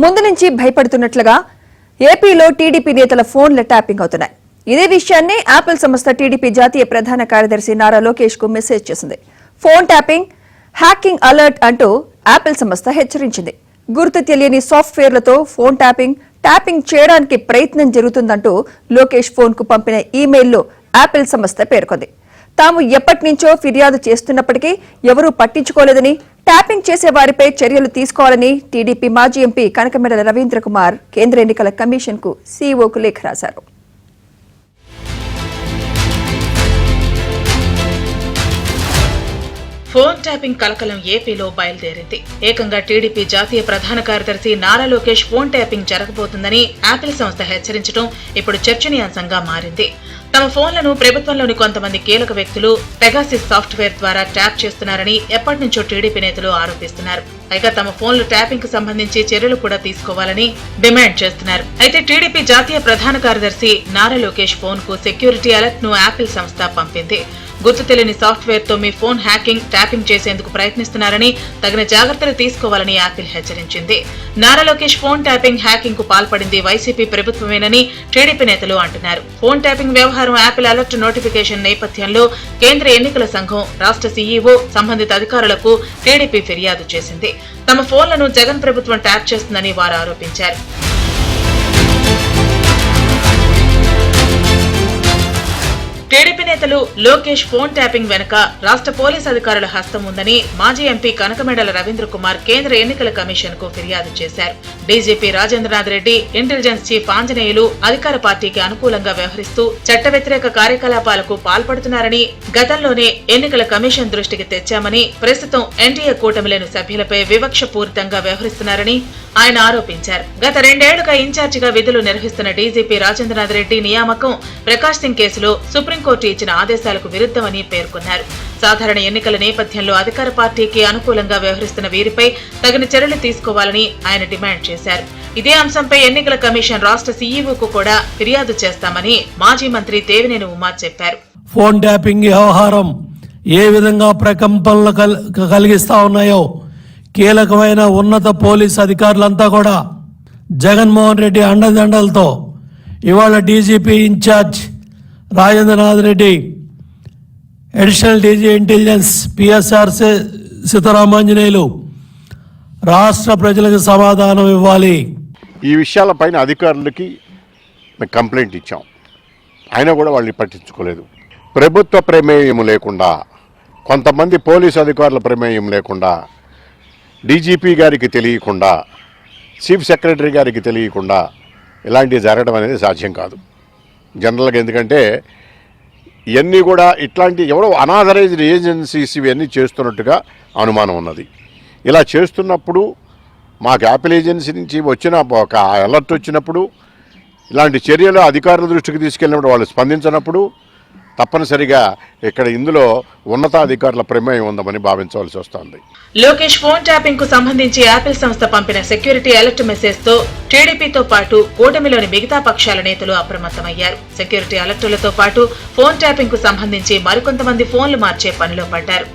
ముందు నుంచి భయపడుతున్నట్లుగా ఏపీలో టీడీపీ నేతల ఫోన్ల ట్యాపింగ్ అవుతున్నాయి. ఇదే విషయాన్ని యాపిల్ సంస్థ టీడీపీ జాతీయ ప్రధాన కార్యదర్శి నారా లోకేష్ కు మెసేజ్ చేసింది. ఫోన్ ట్యాపింగ్, హ్యాకింగ్ అలర్ట్ అంటూ యాపిల్ సంస్థ హెచ్చరించింది. గుర్తు తెలియని సాఫ్ట్వేర్లతో ఫోన్ ట్యాపింగ్ చేయడానికి ప్రయత్నం జరుగుతుందంటూ లోకేష్ ఫోన్ కు పంపిన ఈమెయిల్లో యాపిల్ సంస్థ పేర్కొంది. తాము ఎప్పటి నుంచో ఫిర్యాదు చేస్తున్నప్పటికీ ఎవరూ పట్టించుకోలేదని, ట్యాపింగ్ చేసే వారిపై చర్యలు తీసుకోవాలని టీడీపీ మాజీ ఎంపీ కనకమేడల రవీంద్ర కుమార్ కేంద్ర ఎన్నికల కమిషన్ కు సీఈఓకు లేఖ రాశారు. ఫోన్ ట్యాపింగ్ కలకలం ఏపీలో బయలుదేరింది. ఏకంగా టీడీపీ జాతీయ ప్రధాన కార్యదర్శి నారా లోకేష్ ఫోన్ ట్యాపింగ్ జరగబోతుందని యాపిల్ సంస్థ హెచ్చరించడం ఇప్పుడు చర్చనీయాంశంగా మారింది. తమ ఫోన్లను ప్రభుత్వంలోని కొంతమంది కీలక వ్యక్తులు పెగాసిస్ సాఫ్ట్వేర్ ద్వారా ట్యాప్ చేస్తున్నారని ఎప్పటి నుంచో టీడీపీ నేతలు ఆరోపిస్తున్నారు. పైగా తమ ఫోన్లు ట్యాపింగ్ కు సంబంధించి చర్యలు కూడా తీసుకోవాలని డిమాండ్ చేస్తున్నారు. అయితే టీడీపీ జాతీయ ప్రధాన కార్యదర్శి నారా లోకేష్ ఫోన్ కు సెక్యూరిటీ అలర్ట్ ను యాపిల్ సంస్థ పంపింది. గుర్తు తెలియని సాఫ్ట్వేర్ తో మీ ఫోన్ హ్యాకింగ్, ట్యాపింగ్ చేసేందుకు ప్రయత్నిస్తున్నారని తగిన జాగ్రత్తలు తీసుకోవాలని యాపిల్ హెచ్చరించింది. Nara Lokesh phone tapping, hacking కు పాల్పడింది వైసీపీ ప్రభుత్వమేనని టీడీపీ నేతలు అంటున్నారు. ఫోన్ ట్యాపింగ్ వ్యవహారం యాపిల్ అలర్ట్ నోటిఫికేషన్ నేపథ్యంలో కేంద్ర ఎన్నికల సంఘం రాష్ట్ర సీఈఓ సంబంధిత అధికారులకు టీడీపీ ఫిర్యాదు చేసింది. తమ ఫోన్లను జగన్ ప్రభుత్వం ట్యాప్ చేస్తుందని వారు ఆరోపించారు. టీడీపీ నేతలు లోకేష్ ఫోన్ ట్యాపింగ్ వెనుక రాష్ట్ర పోలీస్ అధికారుల హస్తం ఉందని మాజీ ఎంపీ కనకమేడల రవీంద్ర కుమార్ కేంద్ర ఎన్నికల కమిషన్ కు ఫిర్యాదు చేశారు. DGP Rajendranath Reddy, intelligence chief Anjaneyulu అధికార పార్టీకి అనుకూలంగా వ్యవహరిస్తూ చట్ట వ్యతిరేక కార్యకలాపాలకు పాల్పడుతున్నారని గతంలోనే ఎన్నికల కమిషన్ దృష్టికి తెచ్చామని, ప్రస్తుతం ఎన్డీఏ కూటమిలోని సభ్యులపై వివక్షపూరితంగా వ్యవహరిస్తున్నారని ఆయన ఆరోపించారు. గత 2 ఏళ్లుగా ఇన్ఛార్జిగా విధులు నిర్వహిస్తున్న డీజీపీ రాజేంద్రనాథ్ రెడ్డి నియామకం ప్రకాష్ సింగ్ కేసులో సుప్రీంకోర్టు ఇచ్చిన ఆదేశాలకు విరుద్ధమని పేర్కొన్నారు. సాధారణ ఎన్నికల నేపథ్యంలో అధికార పార్టీకి అనుకూలంగా వ్యవహరిస్తున్న వీరిపై తగిన చర్యలు తీసుకోవాలని ఆయన డిమాండ్ చేశారు. ఇదే అంశంపై ఎన్నికల కమిషన్ రాష్ట్ర సీఈఓకు కూడా ఫిర్యాదు చేస్తామని మాజీ మంత్రి దేవినేని ఉమా చెప్పారు. ఫోన్ ట్యాపింగ్ వ్యవహారం ఏ విధంగా ప్రకంపనలు కలిగిస్తా ఉన్నాయో కీలకమైన ఉన్నత పోలీస్ అధికారులంతా కూడా జగన్మోహన్ రెడ్డి అండదండలతో ఇవాళ DGP in-charge Rajendranath Reddy, additional DG intelligence PSR Seetharamanjaneyulu రాష్ట్ర ప్రజలకు సమాధానం ఇవ్వాలి. ఈ విషయాలపైన అధికారులకి మేము కంప్లైంట్ ఇచ్చాం. అయినా కూడా వాళ్ళని పట్టించుకోలేదు. ప్రభుత్వ ప్రమేయం లేకుండా, కొంతమంది పోలీసు అధికారుల ప్రమేయం లేకుండా, డీజీపీ గారికి తెలియకుండా, చీఫ్ సెక్రటరీ గారికి తెలియకుండా ఇలాంటివి జరగడం అనేది సాధ్యం కాదు జనరల్గా. ఎందుకంటే ఇవన్నీ కూడా ఇట్లాంటి ఎవరో అనాథరైజ్డ్ ఏజెన్సీస్ ఇవన్నీ చేస్తున్నట్టుగా అనుమానం ఉన్నది. ఇలా చేస్తున్నప్పుడు మాకు యాపిల్ ఏజెన్సీ నుంచి వచ్చిన ఒక అలర్ట్ వచ్చినప్పుడు, ఇలాంటి చర్యలు అధికారుల దృష్టికి తీసుకెళ్ళినప్పుడు వాళ్ళు స్పందించినప్పుడు తప్పనిసరిగా ఇక్కడ ఇందులో ఉన్నతాధికారుల ప్రమేయం ఉందని భావించవలసి వస్తోంది. లోకేష్ ఫోన్ ట్యాపింగ్ కు సంబంధించి యాపిల్ సంస్థ పంపిన సెక్యూరిటీ అలర్ట్ మెసేజ్ తో టీడీపీతో పాటు కూటమిలోని మిగతా పక్షాల నేతలు అప్రమత్తమయ్యారు. సెక్యూరిటీ అలర్టులతో పాటు ఫోన్ ట్యాపింగ్ కు సంబంధించి మరికొంతమంది ఫోన్లు మార్చే పనిలో పడ్డారు.